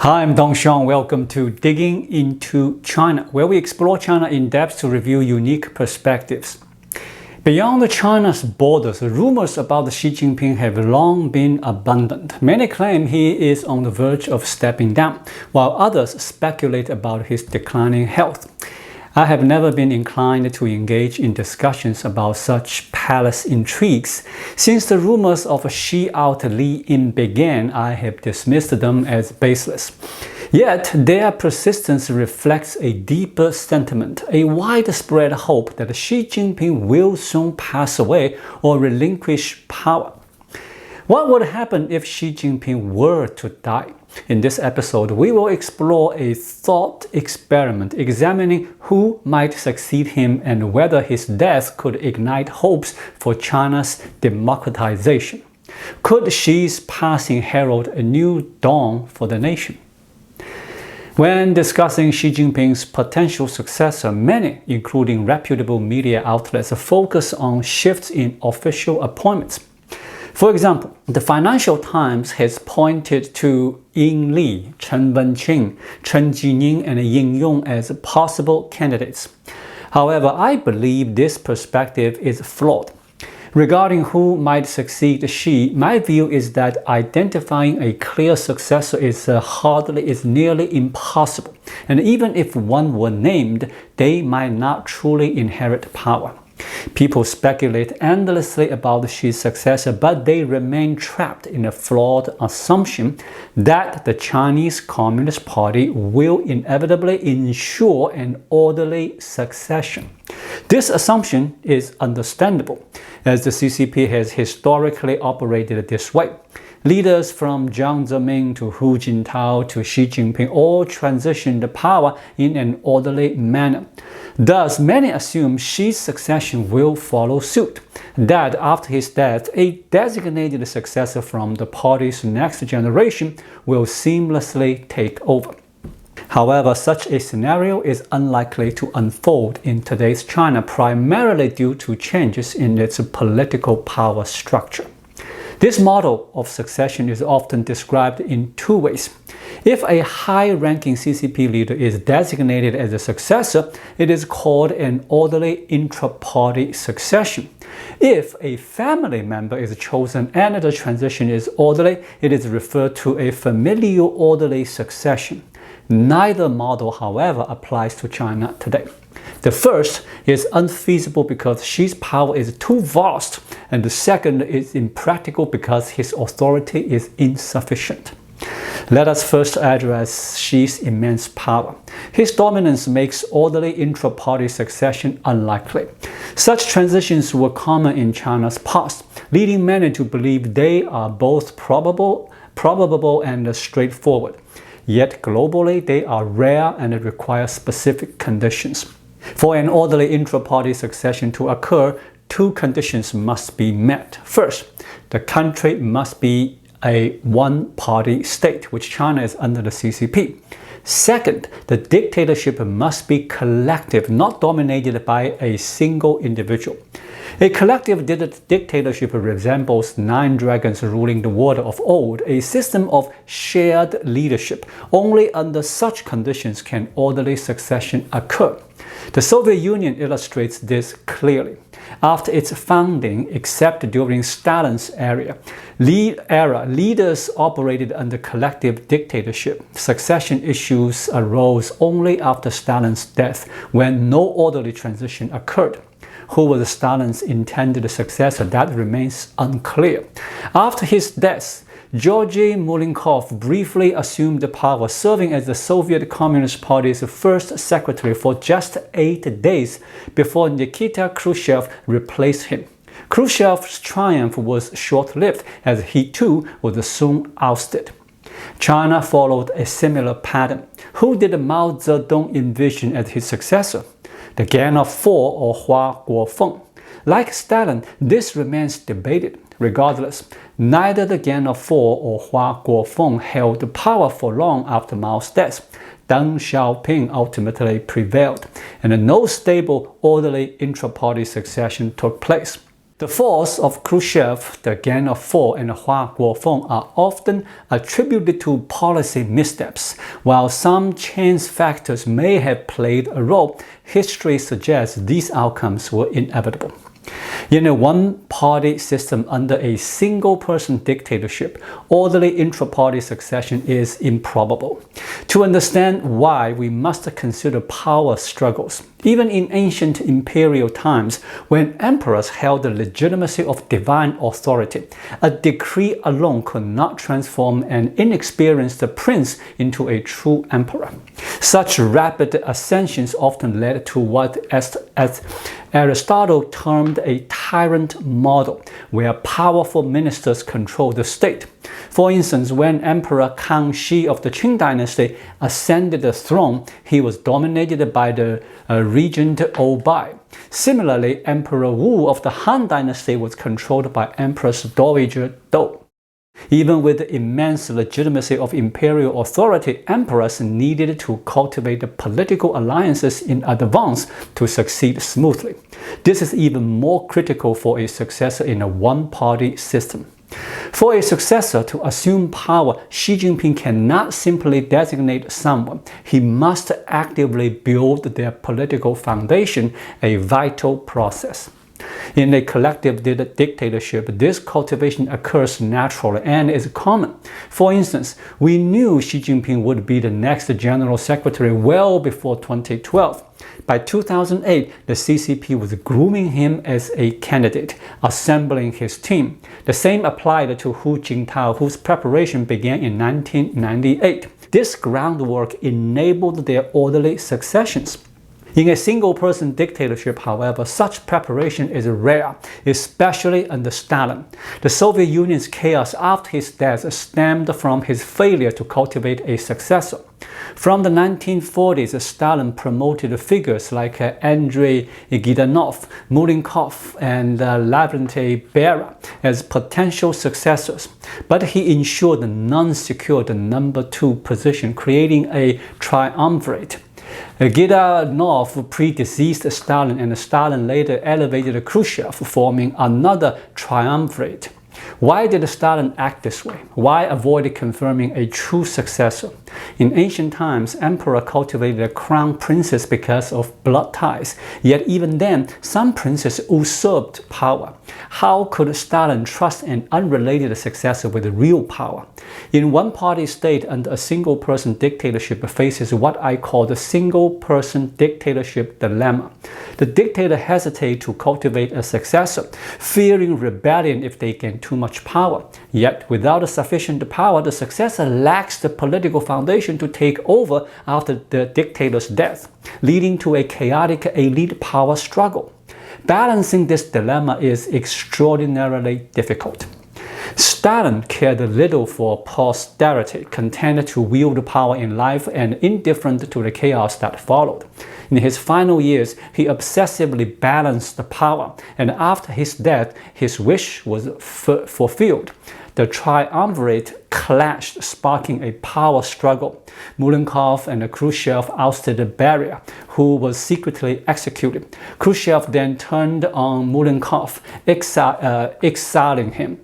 Hi, I'm Doo-hwan. Welcome to Digging into China, where we explore China in depth to reveal unique perspectives. Beyond China's borders, rumors about Xi Jinping have long been abundant. Many claim he is on the verge of stepping down, while others speculate about his declining health. I have never been inclined to engage in discussions about such palace intrigues. Since the rumors of Xi out Li In began, I have dismissed them as baseless. Yet, their persistence reflects a deeper sentiment, a widespread hope that Xi Jinping will soon pass away or relinquish power. What would happen if Xi Jinping were to die? In this episode, we will explore a thought experiment examining who might succeed him and whether his death could ignite hopes for China's democratization. Could Xi's passing herald a new dawn for the nation? When discussing Xi Jinping's potential successor, many, including reputable media outlets, focus on shifts in official appointments. For example, the Financial Times has pointed to Yin Li, Chen Wenqing, Chen Jining, and Yin Yong as possible candidates. However, I believe this perspective is flawed. Regarding who might succeed Xi, my view is that identifying a clear successor is nearly impossible, and even if one were named, they might not truly inherit power. People speculate endlessly about Xi's successor, but they remain trapped in a flawed assumption that the Chinese Communist Party will inevitably ensure an orderly succession. This assumption is understandable, as the CCP has historically operated this way. Leaders from Jiang Zemin to Hu Jintao to Xi Jinping all transitioned power in an orderly manner. Thus, many assume Xi's succession will follow suit, that after his death, a designated successor from the party's next generation will seamlessly take over. However, such a scenario is unlikely to unfold in today's China, primarily due to changes in its political power structure. This model of succession is often described in two ways. If a high-ranking CCP leader is designated as a successor, it is called an orderly intra-party succession. If a family member is chosen and the transition is orderly, it is referred to a familial orderly succession. Neither model, however, applies to China today. The first is unfeasible because Xi's power is too vast, and the second is impractical because his authority is insufficient. Let us first address Xi's immense power. His dominance makes orderly intra-party succession unlikely. Such transitions were common in China's past, leading many to believe they are both probable and straightforward. Yet globally, they are rare and require specific conditions. For an orderly intra-party succession to occur, two conditions must be met. First, the country must be a one-party state, which China is under the CCP. Second, the dictatorship must be collective, not dominated by a single individual. A collective dictatorship resembles 9 dragons ruling the world of old, a system of shared leadership. Only under such conditions can orderly succession occur. The Soviet Union illustrates this clearly. After its founding, except during Stalin's era, leaders operated under collective dictatorship. Succession issues arose only after Stalin's death, when no orderly transition occurred. Who was Stalin's intended successor? That remains unclear. After his death, Georgy Malenkov briefly assumed the power, serving as the Soviet Communist Party's first secretary for just 8 days before Nikita Khrushchev replaced him. Khrushchev's triumph was short-lived, as he too was soon ousted. China followed a similar pattern. Who did Mao Zedong envision as his successor? The Gang of Four or Hua Guofeng. Like Stalin, this remains debated. Regardless, neither the Gang of Four or Hua Guofeng held power for long after Mao's death. Deng Xiaoping ultimately prevailed, and no stable, orderly intra-party succession took place. The falls of Khrushchev, the Gang of Four, and Hua Guofeng are often attributed to policy missteps. While some chance factors may have played a role, history suggests these outcomes were inevitable. In a one-party system under a single-person dictatorship, orderly intra-party succession is improbable. To understand why, we must consider power struggles. Even in ancient imperial times, when emperors held the legitimacy of divine authority, a decree alone could not transform an inexperienced prince into a true emperor. Such rapid ascensions often led to what as Aristotle termed a tyrant model, where powerful ministers control the state. For instance, when Emperor Kangxi of the Chun dynasty ascended the throne, he was dominated by the regent Obai. Similarly, Emperor Wu of the Han dynasty was controlled by Empress Dowager Dou. Even with the immense legitimacy of imperial authority, emperors needed to cultivate political alliances in advance to succeed smoothly. This is even more critical for a successor in a one-party system. For a successor to assume power, Xi Jinping cannot simply designate someone. He must actively build their political foundation, a vital process. In a collective dictatorship, this cultivation occurs naturally and is common. For instance, we knew Xi Jinping would be the next General Secretary well before 2012. By 2008, the CCP was grooming him as a candidate, assembling his team. The same applied to Hu Jintao, whose preparation began in 1998. This groundwork enabled their orderly successions. In a single-person dictatorship, however, such preparation is rare, especially under Stalin. The Soviet Union's chaos after his death stemmed from his failure to cultivate a successor. From the 1940s, Stalin promoted figures like Andrei Gidanov, Mulenkov, and Lavrentiy Beria as potential successors, but he ensured none secured the number 2 position, creating a triumvirate. Gidanov predeceased Stalin, and Stalin later elevated Khrushchev, forming another triumvirate. Why did Stalin act this way? Why avoid confirming a true successor? In ancient times, emperor cultivated a crown princess because of blood ties. Yet even then, some princes usurped power. How could Stalin trust an unrelated successor with real power? In one-party state under a single-person dictatorship faces what I call the single-person dictatorship dilemma. The dictator hesitates to cultivate a successor, fearing rebellion if they gain too much power. Yet, without sufficient power, the successor lacks the political foundation to take over after the dictator's death, leading to a chaotic elite power struggle. Balancing this dilemma is extraordinarily difficult. Stalin cared little for posterity, content to wield power in life and indifferent to the chaos that followed. In his final years, he obsessively balanced the power, and after his death, his wish was fulfilled. The triumvirate clashed, sparking a power struggle. Mulenkov and Khrushchev ousted Beria, who was secretly executed. Khrushchev then turned on Mulenkov, exiling him.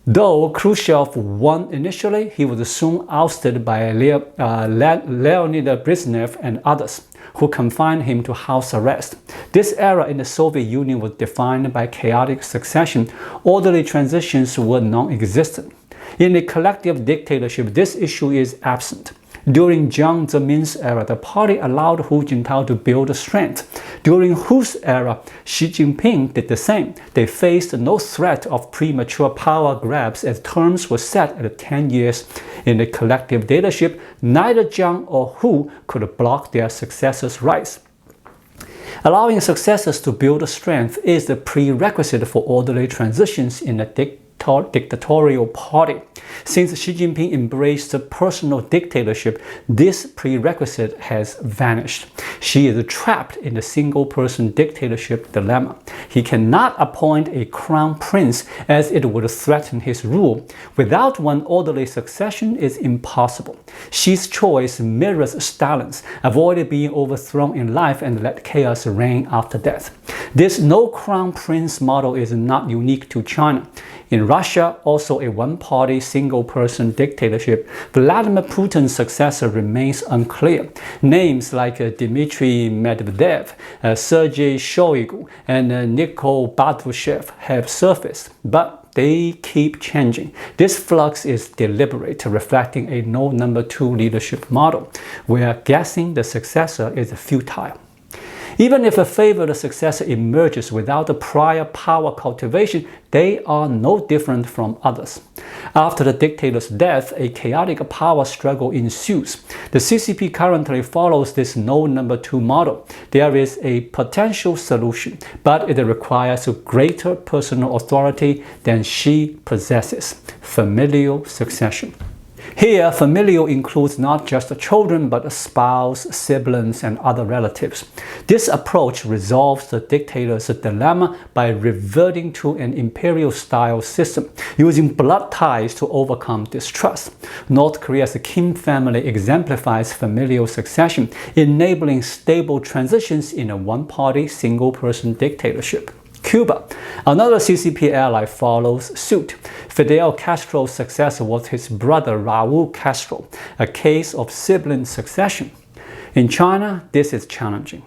Though Khrushchev won initially, he was soon ousted by Leonid Brezhnev and others, who confined him to house arrest. This era in the Soviet Union was defined by chaotic succession. Orderly transitions were non-existent. In a collective dictatorship, this issue is absent. During Jiang Zemin's era, the party allowed Hu Jintao to build strength. During Hu's era, Xi Jinping did the same. They faced no threat of premature power grabs as terms were set at 10 years. In a collective dictatorship, neither Jiang or Hu could block their successors' rise. Allowing successors to build strength is the prerequisite for orderly transitions in a dictatorship. dictatorial party. Since Xi Jinping embraced personal dictatorship, this prerequisite has vanished. Xi is trapped in the single-person dictatorship dilemma. He cannot appoint a crown prince as it would threaten his rule. Without one orderly succession is impossible. Xi's choice mirrors Stalin's: avoid being overthrown in life and let chaos reign after death. This no crown prince model is not unique to China. In Russia, also a one-party, single-person dictatorship, Vladimir Putin's successor remains unclear. Names like Dmitry Medvedev, Sergei Shoigu, and Nikol Patrushev have surfaced, but they keep changing. This flux is deliberate, reflecting a no number two leadership model, where guessing the successor is futile. Even if a favored successor emerges without the prior power cultivation, they are no different from others. After the dictator's death, a chaotic power struggle ensues. The CCP currently follows this no number two model. There is a potential solution, but it requires greater personal authority than Xi possesses: familial succession. Here, familial includes not just children, but a spouse, siblings, and other relatives. This approach resolves the dictator's dilemma by reverting to an imperial-style system, using blood ties to overcome distrust. North Korea's Kim family exemplifies familial succession, enabling stable transitions in a one-party, single-person dictatorship. Cuba, another CCP ally, follows suit. Fidel Castro's successor was his brother Raul Castro, a case of sibling succession. In China, this is challenging.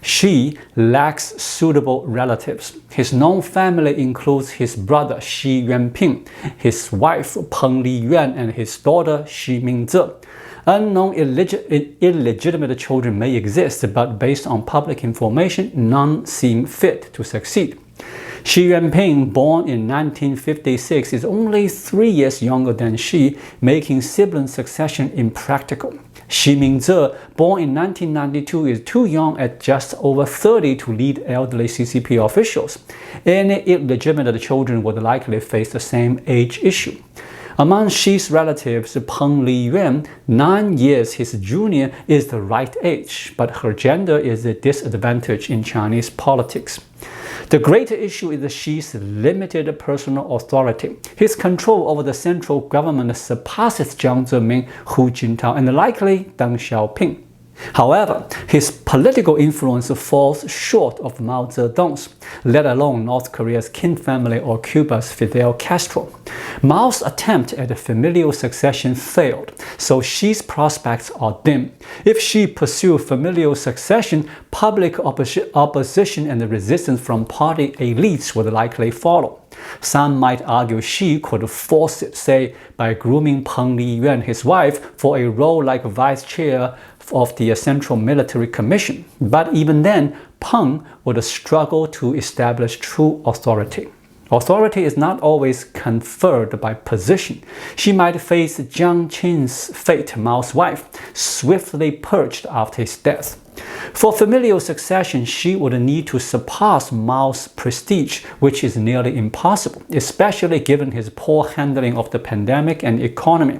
Xi lacks suitable relatives. His known family includes his brother Xi Jinping, his wife Peng Liyuan, and his daughter Xi Mingze. Unknown illegitimate children may exist, but based on public information, none seem fit to succeed. Xi Jinping, born in 1956, is only 3 years younger than Xi, making sibling succession impractical. Xi Mingze, born in 1992, is too young at just over 30 to lead elderly CCP officials. Any illegitimate children would likely face the same age issue. Among Xi's relatives, Peng Liyuan, 9 years his junior, is the right age, but her gender is a disadvantage in Chinese politics. The greater issue is Xi's limited personal authority. His control over the central government surpasses Jiang Zemin, Hu Jintao, and likely Deng Xiaoping. However, his political influence falls short of Mao Zedong's, let alone North Korea's Kim family or Cuba's Fidel Castro. Mao's attempt at a familial succession failed, so Xi's prospects are dim. If Xi pursued familial succession, public opposition and resistance from party elites would likely follow. Some might argue Xi could force it, say, by grooming Peng Liyuan, his wife, for a role like vice chair of the Central Military Commission. But even then, Peng would struggle to establish true authority. Authority is not always conferred by position. She might face Jiang Qin's fate, Mao's wife, swiftly purged after his death. For familial succession, Xi would need to surpass Mao's prestige, which is nearly impossible, especially given his poor handling of the pandemic and economy.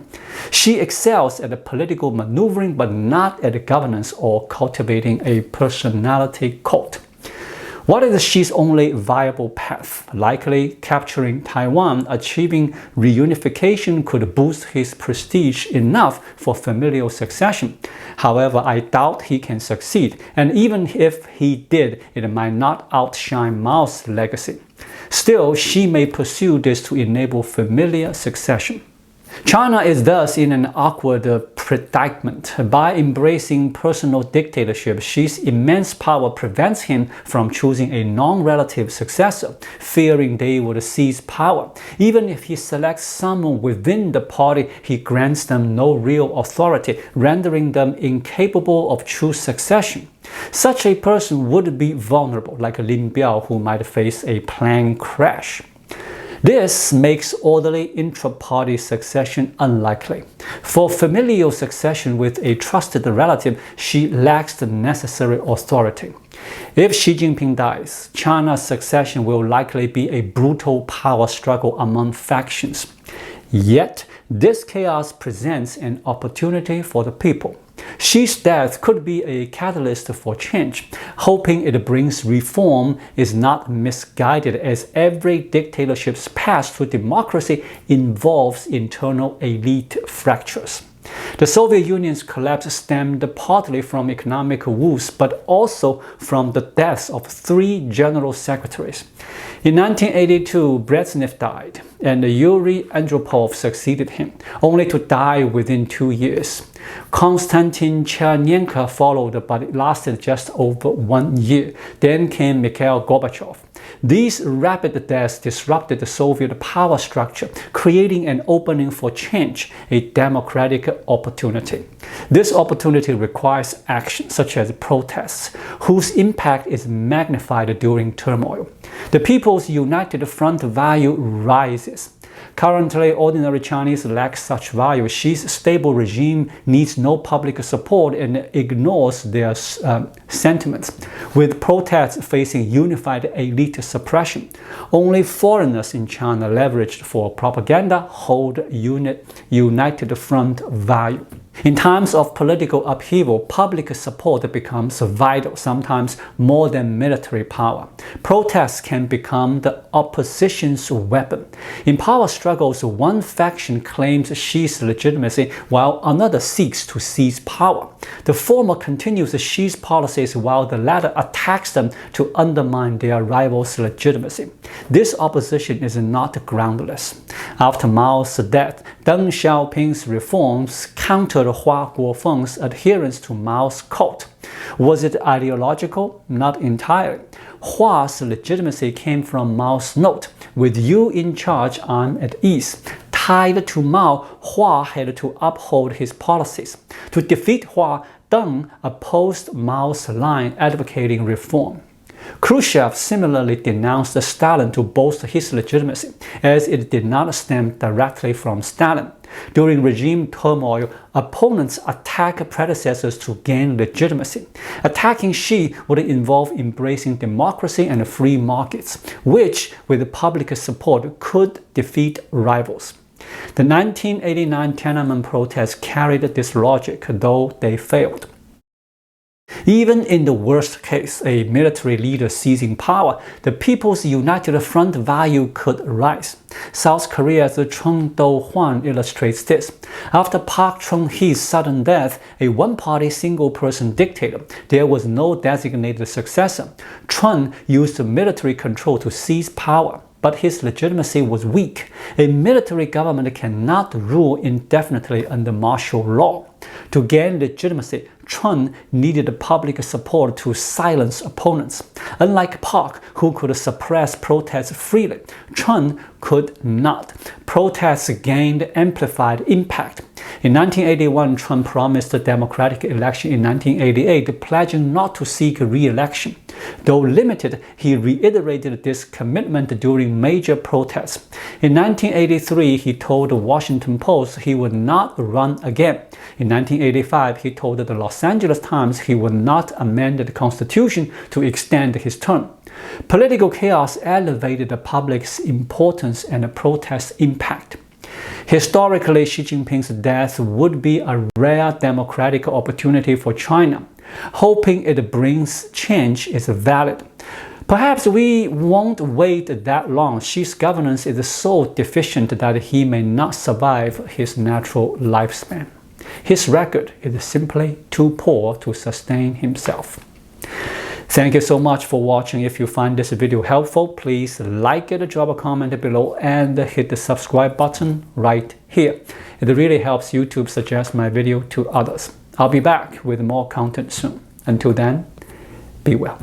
Xi excels at political maneuvering, but not at governance or cultivating a personality cult. What is Xi's only viable path? Likely capturing Taiwan, achieving reunification could boost his prestige enough for familial succession. However, I doubt he can succeed, and even if he did, it might not outshine Mao's legacy. Still, Xi may pursue this to enable familial succession. China is thus in an awkward predicament. By embracing personal dictatorship, Xi's immense power prevents him from choosing a non-relative successor, fearing they would seize power. Even if he selects someone within the party, he grants them no real authority, rendering them incapable of true succession. Such a person would be vulnerable, like Lin Biao, who might face a plane crash. This makes orderly intra-party succession unlikely. For familial succession with a trusted relative, she lacks the necessary authority. If Xi Jinping dies, China's succession will likely be a brutal power struggle among factions. Yet, this chaos presents an opportunity for the people. Xi's death could be a catalyst for change. Hoping it brings reform is not misguided, as every dictatorship's path to democracy involves internal elite fractures. The Soviet Union's collapse stemmed partly from economic woes, but also from the deaths of 3 general secretaries. In 1982, Brezhnev died, and Yuri Andropov succeeded him, only to die within 2 years. Konstantin Chernenko followed, but it lasted just over 1 year. Then came Mikhail Gorbachev. These rapid deaths disrupted the Soviet power structure, creating an opening for change, a democratic opportunity. This opportunity requires action, such as protests, whose impact is magnified during turmoil. The People's United Front value rises. Currently, ordinary Chinese lack such value. Xi's stable regime needs no public support and ignores their sentiments. With protests facing unified elite suppression, only foreigners in China leveraged for propaganda hold united front value. In times of political upheaval, public support becomes vital, sometimes more than military power. Protests can become the opposition's weapon. In power struggles, one faction claims Xi's legitimacy while another seeks to seize power. The former continues Xi's policies while the latter attacks them to undermine their rival's legitimacy. This opposition is not groundless. After Mao's death, Deng Xiaoping's reforms countered Hua Guofeng's adherence to Mao's cult. Was it ideological? Not entirely. Hua's legitimacy came from Mao's note, "With you in charge, I'm at ease." Tied to Mao, Hua had to uphold his policies. To defeat Hua, Deng opposed Mao's line advocating reform. Khrushchev similarly denounced Stalin to bolster his legitimacy, as it did not stem directly from Stalin. During regime turmoil, opponents attack predecessors to gain legitimacy. Attacking Xi would involve embracing democracy and free markets, which, with public support, could defeat rivals. The 1989 Tiananmen protests carried this logic, though they failed. Even in the worst case, a military leader seizing power, the People's United Front value could rise. South Korea's Chun Doo-hwan illustrates this. After Park Chung-hee's sudden death, a one-party single-person dictator, there was no designated successor. Chun used military control to seize power, but his legitimacy was weak. A military government cannot rule indefinitely under martial law. To gain legitimacy, Chun needed public support to silence opponents. Unlike Park, who could suppress protests freely, Chun could not. Protests gained amplified impact. In 1981, Chun promised a democratic election in 1988, pledging not to seek re-election. Though limited, he reiterated this commitment during major protests. In 1983, he told the Washington Post he would not run again. In 1985, he told the Los Angeles Times he would not amend the Constitution to extend his term. Political chaos elevated the public's importance and protest impact. Historically, Xi Jinping's death would be a rare democratic opportunity for China. Hoping it brings change is valid. Perhaps we won't wait that long. Xi's governance is so deficient that he may not survive his natural lifespan. His record is simply too poor to sustain himself. Thank you so much for watching. If you find this video helpful, please like it, drop a comment below, and hit the subscribe button right here. It really helps YouTube suggest my video to others. I'll be back with more content soon. Until then, be well.